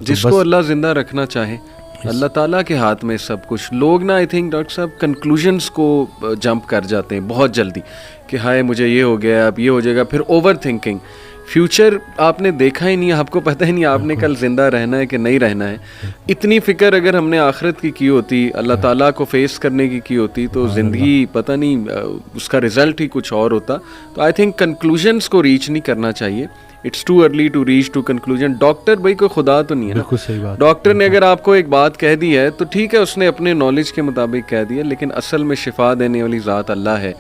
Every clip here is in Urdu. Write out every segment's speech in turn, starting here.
جس کو اللہ زندہ رکھنا چاہے اللہ تعالیٰ کے ہاتھ میں سب کچھ. لوگ نا آئی تھنک ڈاکٹر صاحب کنکلوژنس کو جمپ کر جاتے ہیں بہت جلدی کہ ہائے مجھے یہ ہو گیا اب یہ ہو جائے گا, پھر اوور تھنکنگ. فیوچر آپ نے دیکھا ہی نہیں, آپ کو پتہ ہی نہیں آپ نے کل زندہ رہنا ہے کہ نہیں رہنا ہے. اتنی فکر اگر ہم نے آخرت کی ہوتی, اللہ تعالیٰ کو فیس کرنے کی ہوتی تو زندگی پتہ نہیں اس کا رزلٹ ہی کچھ اور ہوتا. تو آئی تھنک کنکلوژنس کو ریچ نہیں کرنا چاہیے. It's too early to reach to conclusion. Doctor بھائی کوئی خدا تو نہیں ہے بالکل صحیح بات. ڈاکٹر نے اگر آپ کو ایک بات کہہ دی ہے تو ٹھیک ہے, اس نے اپنے نالج کے مطابق کہہ دیا, لیکن اصل میں شفا دینے والی ذات اللہ ہے,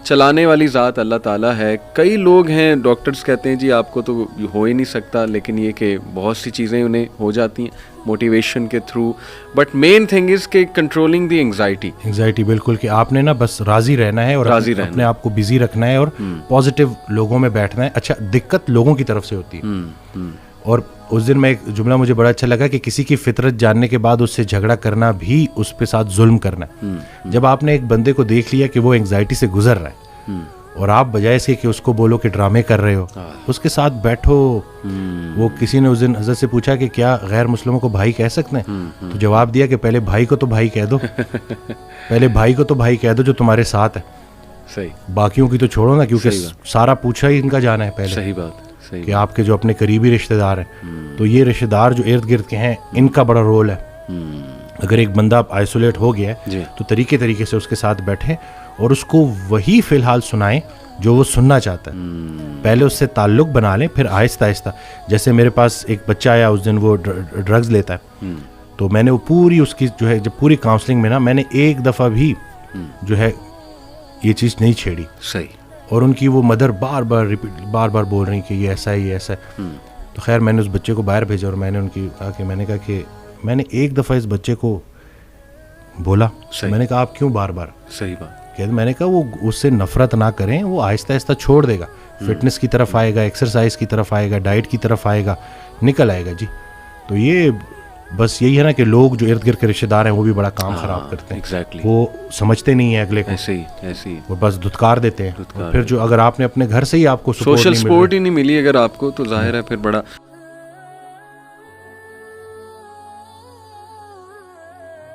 چلانے والی ذات اللہ تعالیٰ ہے. کئی لوگ ہیں ڈاکٹرز کہتے ہیں جی آپ کو تو ہو ہی نہیں سکتا, لیکن یہ کہ بہت سی چیزیں انہیں ہو جاتی ہیں موٹیویشن کے through. But main thing is کہ کنٹرولنگ دی انگزائٹی. بالکل, کہ آپ نے نا بس راضی رہنا ہے اور اپنے آپ کو بزی رکھنا ہے اور پازیٹیو لوگوں میں بیٹھنا ہے. اچھا, دقت لوگوں کی طرف سے ہوتی ہے. اور اس دن میں ایک جملہ مجھے بڑا اچھا لگا کہ کسی کی فطرت جاننے کے بعد اس سے جھگڑا کرنا بھی اس پہ ساتھ ظلم کرنا ہے. جب آپ نے ایک بندے کو دیکھ لیا کہ وہ انگزائٹی سے گزر رہا ہے اور آپ بجائے سے کہ اس کو بولو کہ ڈرامے کر رہے ہو, اس کے ساتھ بیٹھو. وہ کسی نے اس دن حضرت سے پوچھا کہ کیا غیر مسلموں کو بھائی کہہ سکتے ہیں, تو جواب دیا کہ پہلے بھائی کو تو بھائی کہہ دو, پہلے بھائی کو تو بھائی کہہ دو جو تمہارے ساتھ ہے. صحیح. باقیوں کی تو چھوڑو نا, کیونکہ سارا پوچھا ہی ان کا جانا ہے پہلے. صحیح بات کہ آپ کے جو اپنے قریبی رشتہ دار ہیں, تو یہ رشتہ دار جو ارد گرد کے ہیں ان کا بڑا رول ہے. اگر ایک بندہ آئسولیٹ ہو گیا ہے تو طریقے سے اس کے ساتھ بیٹھیں اور اس کو وہی فی الحال سنائیں جو وہ سننا چاہتا ہے. پہلے اس سے تعلق بنا لیں, پھر آہستہ آہستہ. جیسے میرے پاس ایک بچہ آیا اس دن, وہ ڈرگز لیتا ہے, تو میں نے وہ پوری اس کی جو ہے جب پوری کاؤنسلنگ میں نا میں نے ایک دفعہ بھی جو ہے یہ چیز نہیں چھیڑی. صحیح. اور ان کی وہ مدر بار بار بول رہی کہ یہ ایسا ہے یہ ایسا ہے. تو خیر میں نے اس بچے کو باہر بھیجا اور میں نے ان کی میں نے کہا کہ میں نے ایک دفعہ اس بچے کو بولا, میں نے کہا آپ کیوں بار بار. صحیح بات. میں نے کہا وہ اس سے نفرت نہ کریں, وہ آہستہ آہستہ چھوڑ دے گا, فٹنس کی طرف آئے گا, ایکسرسائز کی طرف آئے گا, ڈائٹ کی طرف آئے گا, نکل آئے گا. جی تو یہ بس یہی ہے نا کہ لوگ جو ارد گرد کے رشتہ دار ہیں وہ بھی بڑا کام خراب کرتے ہیں. وہ سمجھتے نہیں ہیں اگلے کو, ایسے ہی وہ بس دھتکار دیتے ہیں. پھر جو اگر آپ نے اپنے گھر سے ہی آپ کو سوشل سپورٹ ہی نہیں ملی اگر آپ کو, تو ظاہر ہے پھر بڑا